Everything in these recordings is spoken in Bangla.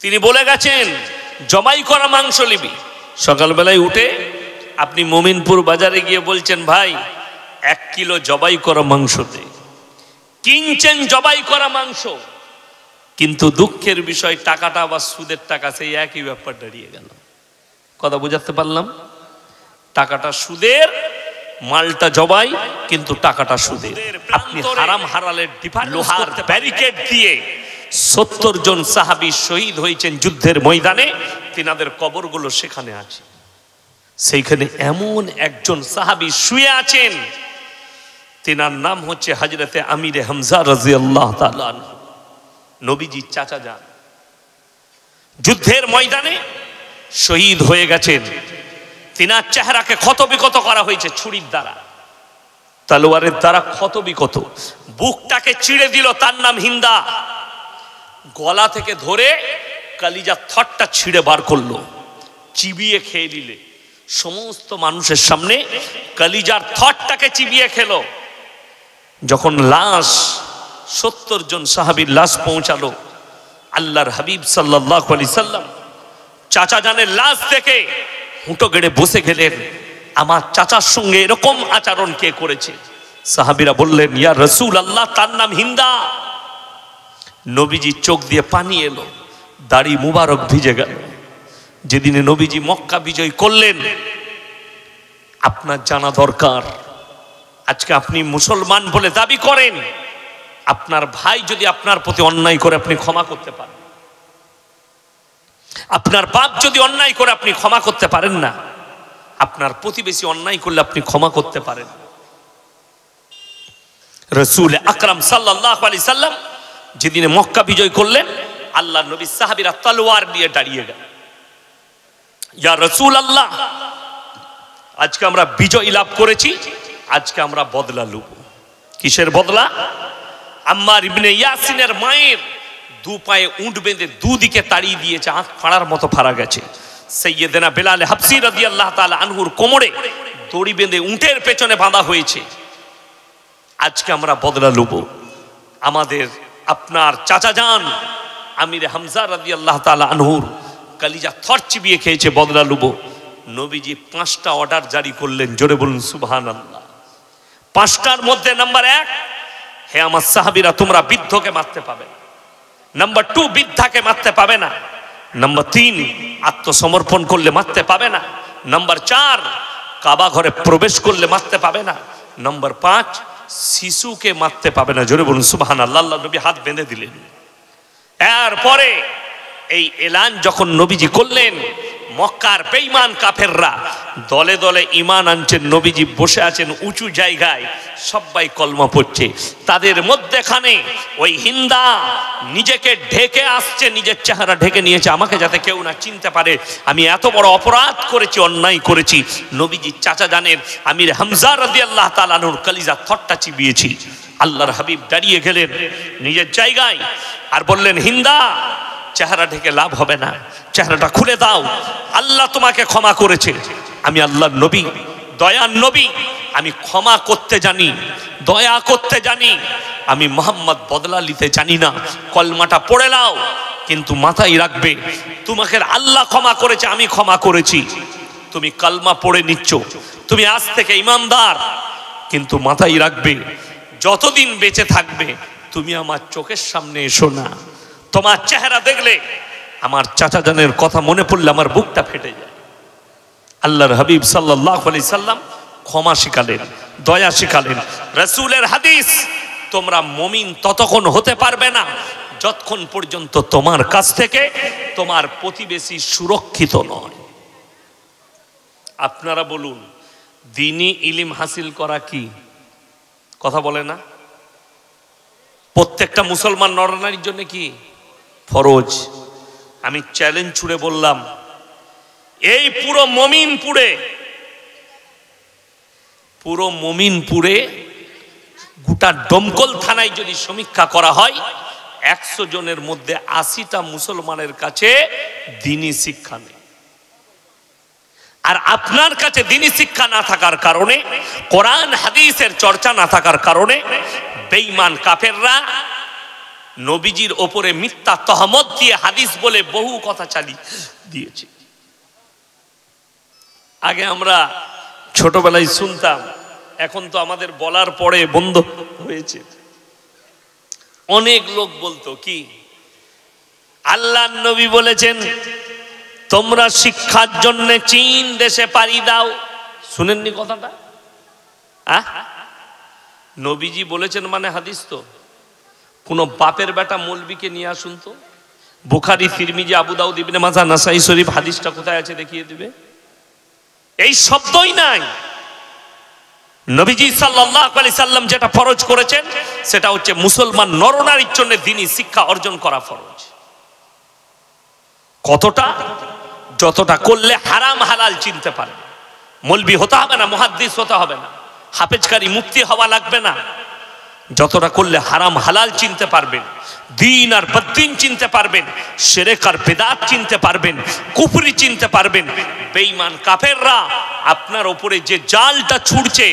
তিনি বলে গেছেন জবাই করা মাংস নিবি। সকালবেলায় উঠে আপনি মোমিনপুর বাজারে গিয়ে বলছেন ভাই 1 কিলো জবাই করা মাংস দে, কিনছেন জবাই করা মাংস, কিন্তু দুঃখের বিষয় টাকাটা আবার সুদের টাকা, সেই একই ব্যাপার দাঁড়িয়ে গেল। কথা বুঝাতে পারলাম? টাকাটা সুদের, মালটা জবাই, কিন্তু টাকাটা সুদের। আপনি হারাম হালালের লোহার ব্যারিকেড দিয়ে 70 জন সাহাবী শহীদ হয়েছেন যুদ্ধের ময়দানে, তিনাদের কবরগুলো সেখানে আছে। সেইখানে এমন একজন সাহাবী শুয়ে আছেন, তিনার নাম হচ্ছে হযরতে আমির হামজা রাদিয়াল্লাহু তাআলা আনহু, নবীজির চাচা যান। যুদ্ধের ময়দানে শহীদ হয়ে গেছেন। তিনার চেহারাকে ক্ষত বিক্ষত করা হয়েছে ছুরির দ্বারা, তলোয়ারের দ্বারা ক্ষত বিক্ষত। বুকটাকে চিড়ে দিল, তার নাম হিন্দা। গলা থেকে ধরে কলিজার থরটা ছিঁড়ে বার করলো, চিবিয়ে খেয়ে নিলে। সমস্ত মানুষের সামনে কলিজার থরটাকে চিবিয়ে খেলো। যখন লাশ 70 জন সাহাবীর লাশ পৌঁছালো, আল্লাহর হাবিব সাল্লাল্লাহু আলাইহি সাল্লাম চাচা জানের লাশ দেখে হুঁটো গেড়ে বসে গেলেন। আমার চাচার সঙ্গে এরকম আচরণ কে করেছে? সাহাবীরা বললেন ইয়া রাসূলুল্লাহ, তার নাম হিন্দা। নবীজির চোখ দিয়ে পানি এলো, দাড়ি মুবারক ভিজে গেল। যেদিনে নবীজি মক্কা বিজয় করলেন, আপনার জানা দরকার, আজকে আপনি মুসলমান বলে দাবি করেন, আপনার ভাই যদি আপনার প্রতি অন্যায় করে আপনি ক্ষমা করতে পারেন, আপনার বাপ যদি অন্যায় করে আপনি ক্ষমা করতে পারেন না, আপনার প্রতিবেশী অন্যায় করলে আপনি ক্ষমা করতে পারেন। রাসূল আকরাম সাল্লাল্লাহু আলাইহি সাল্লাম যেদিনে মক্কা বিজয় করলেন, আল্লাহর নবী সাহাবীরা তলোয়ার নিয়ে দাঁড়িয়ে গেলেন। ইয়া রাসূলুল্লাহ, আজকে আমরা বিজয় লাভ করেছি, আজকে আমরা বদলা লুব। কিসের বদলা? আম্মার ইবনে ইয়াসিনের মায়ের দু পায়ে উঁট বেঁধে দুদিকে তাড়িয়ে দিয়েছে, আঁখ ফাড়ার মতো ফাড়া গেছে। সাইয়েদেনা বেলাল হাবসি রাদিয়াল্লাহু তাআলা আনহুর কোমরে দড়ি বেঁধে উঁটের পেছনে বাঁধা হয়েছে। আজকে আমরা বদলা লুব। আমাদের আপনার চাচা যান আমির হামজা রাদিয়াল্লাহু তাআলা আনহুর কলিজা থর চিবিয়ে খেয়েছে, বদলা লুব। নবীজি 5টা অর্ডার জারি করলেন, জোরে বলুন সুবহানাল্লাহ। 5টার মধ্যে নাম্বার 1, হে আমার সাহাবীরা, তোমরা বৃদ্ধকে মারতে পাবে না। নাম্বার 2, বৃদ্ধাকে মারতে পাবে না। নাম্বার 3, আত্মসমর্পণ করলে মারতে পাবে না। নাম্বার 4, কাবা ঘরে প্রবেশ করলে মারতে পাবে না। নাম্বার 5, শিশুকে মারতে পাবে না। জোরে বলুন সুবহানাল্লাহ। আল্লাহ নবী হাত বেঁধে দিলেন। এরপরে এই এলান যখন নবীজি করলেন, মক্কার বেঈমান কাফেররা দলে দলে ঈমান আনছেন। নবীজি বসে আছেন উঁচু জায়গায়, সবাই কলমা পড়ছে। তাদের মধ্যেখানে ওই হিন্দা নিজেকে ঢেকে আসছে, নিজের চেহারা ঢেকে নিয়েছে, আমাকে যাতে কেউ না চিনতে পারে, আমি এত বড় অপরাধ করেছি, অন্যায় করেছি। নবীজি চাচা জানের আমির হামজা রাদিয়াল্লাহু তাআলা আনহুর কলিজা থরটা চিবিয়েছি। আল্লাহর হাবিব দাঁড়িয়ে গেলেন নিজের জায়গায় আর বললেন, হিন্দা, চেহারা ঢেকে লাভ হবে না, চেহারাটা খুলে দাও। আল্লাহ তোমাকে ক্ষমা করেছে। আমি আল্লাহর নবী, দয়ার নবী, আমি ক্ষমা করতে জানি, দয়া করতে জানি। আমি মুহাম্মদ বদলা নিতে জানি না। কলমাটা পড়ে নাও, কিন্তু মাথায় রাখবে তোমাকে আল্লাহ ক্ষমা করেছে, আমি ক্ষমা করেছি। তুমি কলমা পড়ে নিচ্ছ, তুমি আজ থেকে ইমানদার, কিন্তু মাথায় রাখবে যতদিন বেঁচে থাকবে তুমি আমার চোখের সামনে এসো না। তোমার চেহারা দেখলে আমার চাচা জানের কথা মনে পড়লে আমার বুকটা ফেটে যায়। আল্লাহর হাবিব সাল্লাল্লাহু আলাইহি সাল্লাম ক্ষমা শিখালেন, দয়া শিখালেন। রাসূলের হাদিস, তোমরা মুমিন ততক্ষণ হতে পারবে না যতক্ষণ পর্যন্ত তোমার কাছ থেকে তোমার প্রতিবেশী সুরক্ষিত নয়। আপনারা বলুন, দ্বীনি ইলম হাসিল করা কি? কথা বলে না? প্রত্যেকটা মুসলমান নরনারীর জন্য কি ফরজ? আমি চ্যালেঞ্জ ছুড়ে বললাম, এই পুরো মমিনপুরে গোটা ডোমকল থানায় যদি সমীক্ষা করা হয়, 100 জনের মধ্যে 80টা মুসলমানের কাছে দ্বীনি শিক্ষা নেই। আর আপনার কাছে দ্বীনি শিক্ষা না থাকার কারণে, কোরআন হাদিসের চর্চা না থাকার কারণে বেঈমান কাফেররা নবীজির ওপরে মিথ্যা তহমত দিয়ে হাদিস বলে বহু কথা চালিয়ে দিয়েছে। আগে আমরা ছোটবেলায় শুনতাম, এখন তো আমাদের বলার পরে বন্ধ হয়েছে। অনেক লোক বলতো কি, আল্লাহর নবী বলেছেন তোমরা শিক্ষার জন্য চীন দেশে পাড়ি দাও। শুনেননি কথাটা? নবীজি বলেছেন মানে হাদিস তো। কোন বাপের বেটা মৌলবীকে নিয়ে আসুন তো, বুখারী, তিরমিজি, আবু দাউদ, ইবনে মাজাহ, নাসাই শরীফ হাদিসটা কোথায় আছে দেখিয়ে দিবে। এই শব্দই নাই। নবীজি সাল্লাল্লাহু আলাইহি সাল্লাম যেটা ফরজ করেছেন সেটা হচ্ছে মুসলমান নরনারীর জন্য দ্বীনি শিক্ষা অর্জন করা ফরজ। কতটা? যতটা করলে হারাম হালাল চিনতে পারে। মৌলবি হতে হবে না, মুহাদ্দিস হতে হবে না, হাফেজকারী মুফতি হওয়া লাগবে না। যতটা করলে হারাম হালাল চিনতে পারবেন, দিন আর বদ্দিন চিনতে পারবেন, শিরক আর বিদআত চিনতে পারবেন, কুফরি চিনতে পারবেন। বেঈমান কাফেররা আপনার উপরে যে জালটা ছুড়ছে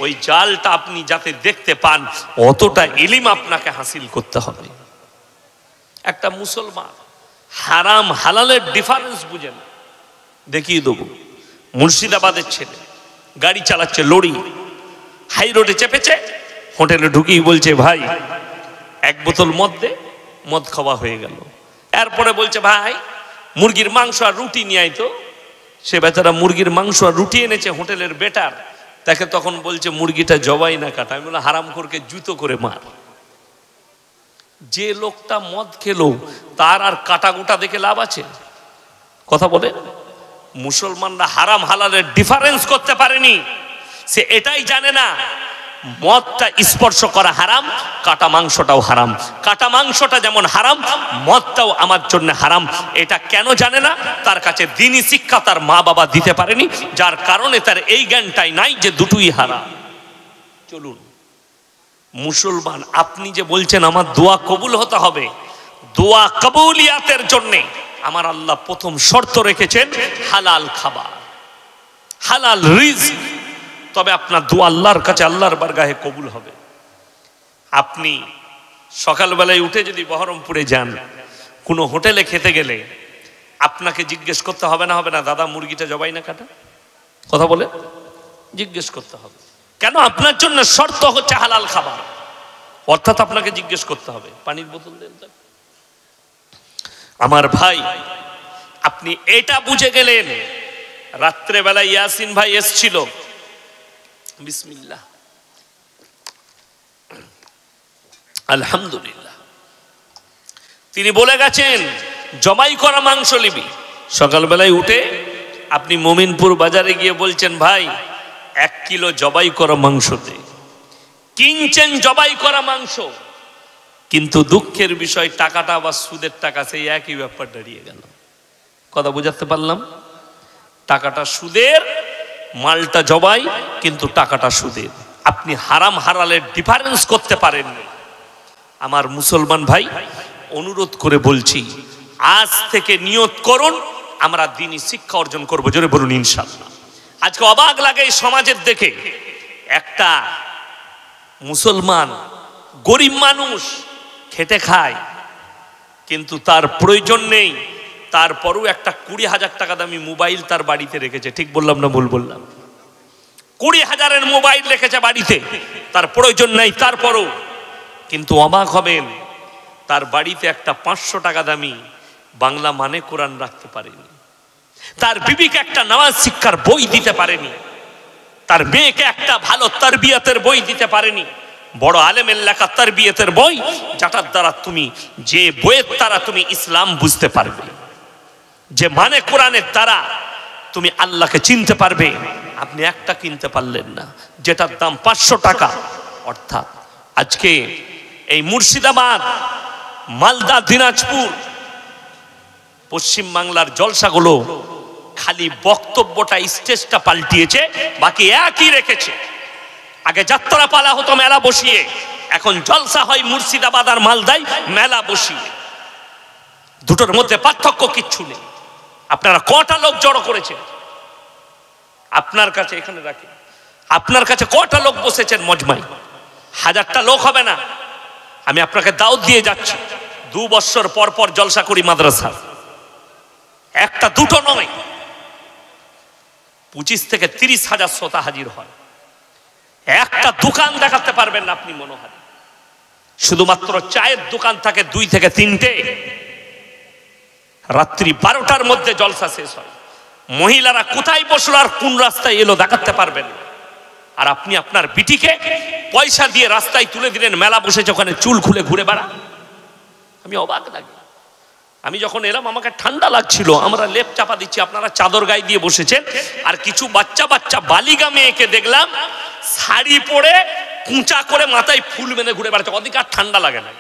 ওই জালটা আপনি যাতে দেখতে পান, অতটা ইলম আপনাকে হাসিল করতে হবে। একটা মুসলমান হারাম হালালের ডিফারেন্স বুঝে না। দেখিয়ে দেবো। মুর্শিদাবাদের ছেলে গাড়ি চালাচ্ছে, লরি, হাই রোডে চেপেছে, হোটেলে ঢুকিয়ে বলছে ভাই এক বোতল মদ দে, মদ খাওয়া হয়ে গেল। এরপরে বলছে ভাই মুরগির মাংস আর রুটি নিয়ে আয় তো। সে বেচারা মুরগির মাংস আর রুটি এনেছে হোটেলের বেটার, তাকে তখন বলছে মুরগিটা জবাই না কাটা। আমি বললাম হারামখোরকে জুতো করে মার। যে লোকটা মদ খেলো তার আর কাটা গোটা দেখে লাভ আছে? কথা বলে। মুসলমানরা হারাম হালালের ডিফারেন্স করতে পারেনি। সে এটাই জানে না মদটা স্পর্শ করা হারাম, কাটা মাংসটাও হারাম। কাটা মাংসটা যেমন হারাম, মদটাও আমার জন্য হারাম। এটা কেন জানে না? তার কাছে দ্বীনি শিক্ষা তার মা বাবা দিতে পারেনি, যার কারণে তার এই জ্ঞানটাই নাই যে দুটোই হারাম। চলুন মুসলমান, আপনি যে বলছেন আমার দোয়া কবুল হতে হবে, দোয়া কবুলিয়াতের জন্য আমার আল্লাহ প্রথম শর্ত রেখেছেন হালাল খাবার, হালাল রিজক। তবে আপনার দোয়া আল্লাহর কাছে, আল্লাহর বারগাহে কবুল হবে। আপনি সকালবেলায় উঠে যদি বহরমপুরে যান, কোনো হোটেলে খেতে গেলে আপনাকে জিজ্ঞেস করতে হবে না, হবে না, দাদা মুরগিটা জবাই না কাটা? কথা বলে জিজ্ঞেস করতে হবে। কেন? আপনার জন্য শর্ত হচ্ছে হালাল খাবার, অর্থাৎ আপনাকে জিজ্ঞেস করতে হবে পানির বোতল দেন। আমার ভাই, আপনি এটা বুঝে গেলেন। রাত্রে বেলা ইয়াসিন ভাই এসছিল, বিসমিল্লাহ, আলহামদুলিল্লাহ, তিনি বলে গেছেন জবাই করা মাংস নিবি। সকালবেলায় উঠে আপনি মোমিনপুর বাজারে গিয়ে বলছেন ভাই 1 কিলো জবাই করা মাংস দে। কিনছেন জবাই করা মাংস, কিন্তু দুঃখের বিষয় টাকাটা আবার সুদের টাকা, সেই একই ব্যাপার দাঁড়িয়ে গেল। কথা বুঝাতে পারলাম? টাকাটা সুদের, মালটা জবাই, কিন্তু টাকাটা সুদের। আপনি হারাম হালালের ডিফারেন্স করতে পারেন না। আমার মুসলমান ভাই, অনুরোধ করে বলছি, আজ থেকে নিয়ত করুন আমরা দ্বীনি শিক্ষা অর্জন করব। জোরে বলুন ইনশাআল্লাহ। আজকে অবাক লাগে এই সমাজের দেখে, একটা মুসলমান গরিব মানুষ খেটে খায়, কিন্তু তার প্রয়োজন নেই, তারপরও একটা 20,000 টাকা দামি মোবাইল তার বাড়িতে রেখেছে। ঠিক বললাম না ভুল বললাম? 20,000-এর মোবাইল রেখেছে বাড়িতে, তার প্রয়োজন নাই তারপরও। কিন্তু অবাক হবেন, তার বাড়িতে একটা 500 টাকা দামি বাংলা মানে কোরআন রাখতে পারেনি, তার বিবিকে একটা নামাজ শিক্ষার বই দিতে পারেনি, তার মেয়েকে একটা ভালো তারবিয়াতের বই দিতে পারেনি, বড় আলেমের লেখা তারবিয়াতের বই, যেটার দ্বারা তুমি, যে বইয়ের দ্বারা তুমি ইসলাম বুঝতে পারবে, যে মানে কোরআনের দ্বারা তুমি আল্লাহকে চিনতে পারবে। আপনি একটা কিনতে পারলেন না, যেটার দাম 500 টাকা। অর্থাৎ আজকে এই মুর্শিদাবাদ, মালদা, দিনাজপুর, পশ্চিম বাংলার জলসাগুলো খালি বক্তব্যটা, স্টেজটা পাল্টিয়েছে, বাকি একই রেখেছে। আগে যাত্রা পালা হতো মেলা বসিয়ে, এখন জলসা হয় মুর্শিদাবাদ আর মালদায় মেলা বসিয়ে। দুটোর মধ্যে পার্থক্য কিচ্ছু নেই। আপনারা কটা লোক জড়ো করেছেন? আপনার কাছে, এখানে রাখি, আপনার কাছে কটা লোক বসেছেন মজমায়? 1000টা লোক হবে না, আমি আপনাকে দাওয়াত দিয়ে যাচ্ছি, 2 বছর পর পর জলসা করি মাদ্রাসা, একটা দুটো নয়, 25 থেকে 30 হাজার শ্রোতা হাজির হয়। একটা দোকান দেখাতে পারবেন না আপনি মনোহারি, শুধুমাত্র চায়ের দোকান থাকে 2 থেকে 3টে। রাত্রি 12টার মধ্যে জলসা শেষ হয়। মহিলারা কোথায় বসলো আর কোন রাস্তায় এলো দেখাতে পারবেন না। আর আপনি আপনার বিটিকে পয়সা দিয়ে রাস্তায় তুলে দিলেন, মেলা বসেছে ওখানে চুল খুলে ঘুরে বেড়া। আমি অবাক লাগে। আমি যখন এলাম আমাকে ঠান্ডা লাগছিল, আমরা লেপ চাপা দিচ্ছি, আপনারা চাদর গায়ে দিয়ে বসেছেন। আর কিছু বাচ্চা বাচ্চা বালিগা মেয়েকে দেখলাম শাড়ি পরে কুঁচা করে মাথায় ফুল বেঁধে ঘুরে বেড়াচ্ছে, ওদিকে আর ঠান্ডা লাগে না।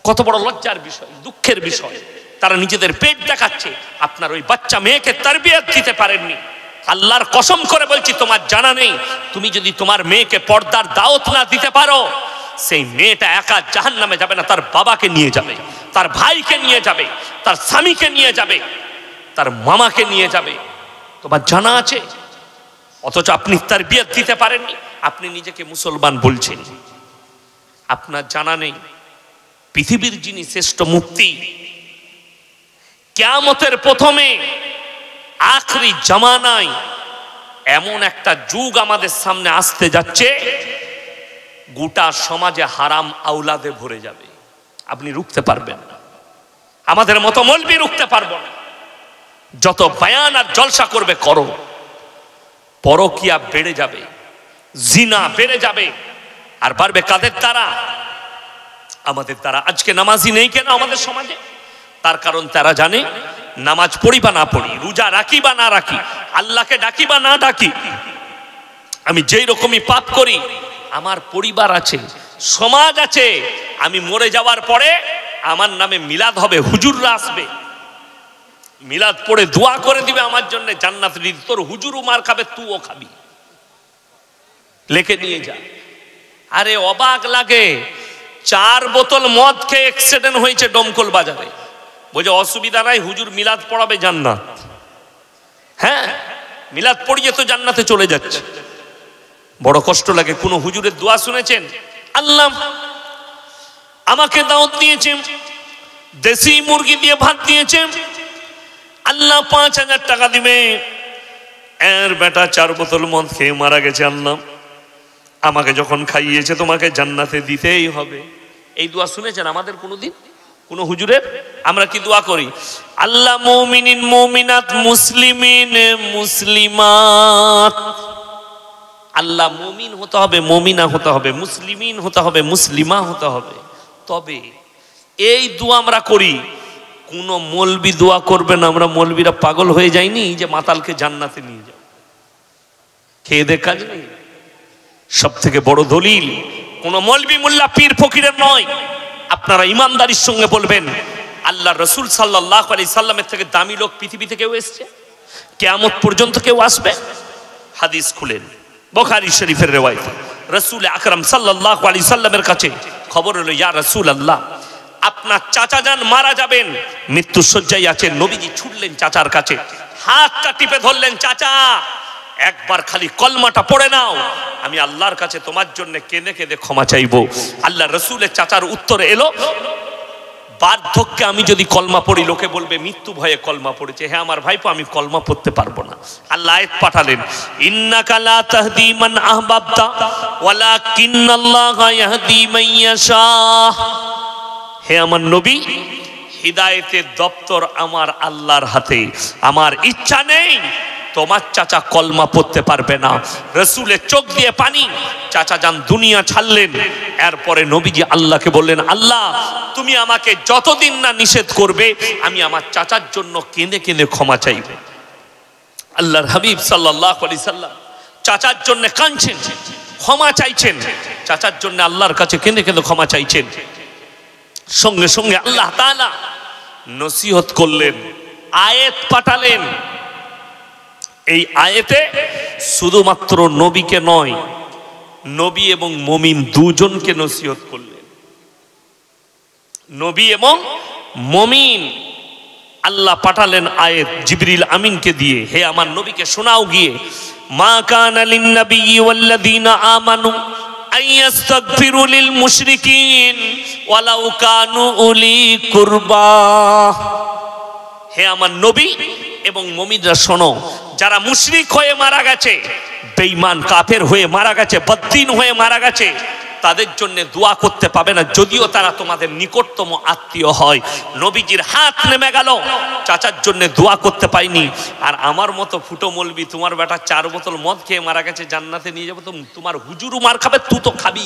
কত বড় লজ্জার বিষয়, দুঃখের বিষয়। তারা নিজেদের পেট দেখাচ্ছে, আপনার ওই বাচ্চা মেয়েকে তারবিয়ত দিতে পারেননি। আল্লাহর কসম করে বলছি, তোমার জানা নেই, তুমি যদি তোমার মেয়েকে পর্দার দাওয়াত না দিতে পারো, সেই মেয়েটা একা জাহান্নামে যাবে না, তার বাবাকে নিয়ে যাবে, তার ভাইকে নিয়ে যাবে, তার স্বামীকে নিয়ে যাবে, তার মামাকে নিয়ে যাবে। তোমার জানা আছে? অথচ আপনি তারবিয়ত দিতে পারেননি, আপনি নিজেকে মুসলমান বলছেন। আপনার জানা নেই, পৃথিবীর যিনি শ্রেষ্ঠ মুফতি, কিয়ামতের প্রথমে আখরি জামানায় এমন একটা যুগ আমাদের সামনে আসতে যাচ্ছে, গোটা সমাজে হারাম আওলাদে ভরে যাবে, আপনি রুখতে পারবেন না। আমাদের মতো মৌলবি রুখতে পারবো না। যত বয়ান আর জলসা করবে করো, পরকিয়া বেড়ে যাবে, জিনা বেড়ে যাবে। আর বাড়বে কাদের দ্বারা? আমাদের দ্বারা। আজকে নামাজি নেই কেন আমাদের সমাজে? তার কারণ তারা জানে নামাজ পড়ি বা না পড়ি, রোজা রাখি বা না রাখি, আল্লাহকে ডাকি বা না ডাকি, আমি যেই রকমই পাপ করি, আমার পরিবার আছে, সমাজ আছে, আমি মরে যাওয়ার পরে আমার নামে মিলাদ হবে, হুজুররা আসবে, মিলাদ পড়ে দোয়া করে দিবে আমার জন্য, জান্নাত দিবে। তোর হুজুরও মার খাবে, তুইও খাবি, লেখে নিয়ে যা। আরে অবাক লাগে, 4 বোতল মদ খেয়ে অ্যাক্সিডেন্ট হয়েছে ডমকল বাজারে, বলছে অসুবিধা নাই, হুজুর মিলাদ পড়াবে, জান্নাত। হ্যাঁ, মিলাদ পড়িয়ে তো জান্নাতে চলে যাচ্ছে। বড় কষ্ট লাগে। কোন হুজুরের দোয়া শুনেছেন? আল্লাহ আমাকে দাওয়াত দিয়েছেন, দেশি মুরগি দিয়ে ভাত দিয়েছেন, আল্লাহ 5000 টাকা দিবে, এর বেটা 4 বোতল মদ খেয়ে মারা গেছে, আল্লাহ আমাকে যখন খাইয়েছে তোমাকে জান্নাতে দিতেই হবে। এই দোয়া শুনেছেন আমাদের কোনোদিন কোন হুজুরের? আমরা কি দোয়া করি? আল্লাহ মুমিনিন মুমিনাত মুসলিমিন মুসলিমাত, আল্লাহ মুমিন হতে হবে, মুমিনা হতে হবে, মুসলিমিন হতে হবে, মুসলিমা হতে হবে। তবে এই দোয়া আমরা করি। কোন মৌলবি দোয়া করবে না। আমরা মৌলবিরা পাগল হয়ে যাইনি যে মাতালকে জান্নাতে নিয়ে যাও, খেয়ে দে কাজ নেই। সব থেকে বড় দলিল কোন মৌলবি মোল্লা পীর ফকিরের নয়। আপনারা ইমানদারির সঙ্গে বলবেন, আল্লাহ রসুল সাল্লাল্লাহু আলাইহি সাল্লামের থেকে দামি লোক পৃথিবীতে কেউ এসছে? কিয়ামত পর্যন্ত কেউ আসবে? হাদিস খুলেন, বুখারী শরীফের রিওয়ায়াত, রাসূল আকরাম সাল্লাল্লাহু আলাইহি সাল্লামের কাছে খবর হলো, ইয়া রাসূলুল্লাহ, আপনার চাচা যান মারা যাবেন, মৃত্যু শয্যায় আছেন। নবীজি ছুটলেন চাচার কাছে, হাতটা টিপে ধরলেন, চাচা একবার খালি কলমাটা পড়ে নাও, আমি আল্লাহর কাছে তোমার জন্য কেঁদে কেঁদে ক্ষমা চাইবো। আল্লাহ রসুলের চাচার উত্তরে এলো, বার্ধক্যে আমি যদি কলমা পড়ি লোকে বলবে মৃত্যু ভয়ে কলমা পড়েছে। হ্যাঁ আমার ভাইপো, আমি কলমা পড়তে পারবো না। আল্লাহ আয়াত পাঠালেন, ইন্নাকা লা তাহদি মান আহবাবতা ওয়ালাকিন্নাল্লাহা ইয়াহদি মান ইয়াশা। হে আমার নবী, হিদায়েতের দপ্তর আমার আল্লাহর হাতে, আমার ইচ্ছা নেই তোমার চাচা কলমা পড়তে পারবে না। রসুলের চোখ দিয়ে পানি, চাচা যান দুনিয়া ছাড়লেন। এরপরে নবীজি আল্লাহকে বললেন, আল্লাহ তুমি আমাকে যতদিন না নিষেধ করবে, আমি আমার চাচার জন্য কেঁদে কেঁদে ক্ষমা চাইব। আল্লাহর হাবিব সাল্লাল্লাহু আলাইহি সাল্লাম চাচার জন্য কাঁদছেন, ক্ষমা চাইছেন, চাচার জন্য আল্লাহর কাছে কেঁদে কেঁদে ক্ষমা চাইছেন। সঙ্গে সঙ্গে আল্লাহ তাআলা নসিহত করলেন, আয়াত পাঠালেন। এই আয়াতে শুধুমাত্র নবীকে নয়, নবী এবং মুমিন দুজনকে নসিহত করলেন। নবী এবং মুমিন আল্লাহ পাঠালেন আয়াত জিবরিল আমিনকে দিয়ে, হে আমার নবীকে শোনাও গিয়ে, মা কানা লিন নবিয়্যি ওয়াল্লাযীনা আমানু আইয়াস্তাগফিরু লিল মুশরিকিন ওয়ালাউ কানু উলি কুরবা। হে আমার নবী এবং মুমিনরা শোনো, যারা মুশরিক হয়ে মারা গেছে, বেঈমান কাফের হয়ে মারা গেছে, বদ্দিন হয়ে মারা গেছে, তাদের জন্য দোয়া করতে পাবে না, যদিও তারা তোমাদের নিকটতম আত্মীয় হয়। নবীজির হাত নেমে গেল, চাচার জন্য দোয়া করতে পাইনি। আর আমার মতো ফুটো মলবি, তোমার বেটা 4 বোতল মদ খেয়ে মারা গেছে, জান্নাতে নিয়ে যাবো, তো তোমার হুজুরও মার খাবে, তুই তো খাবি।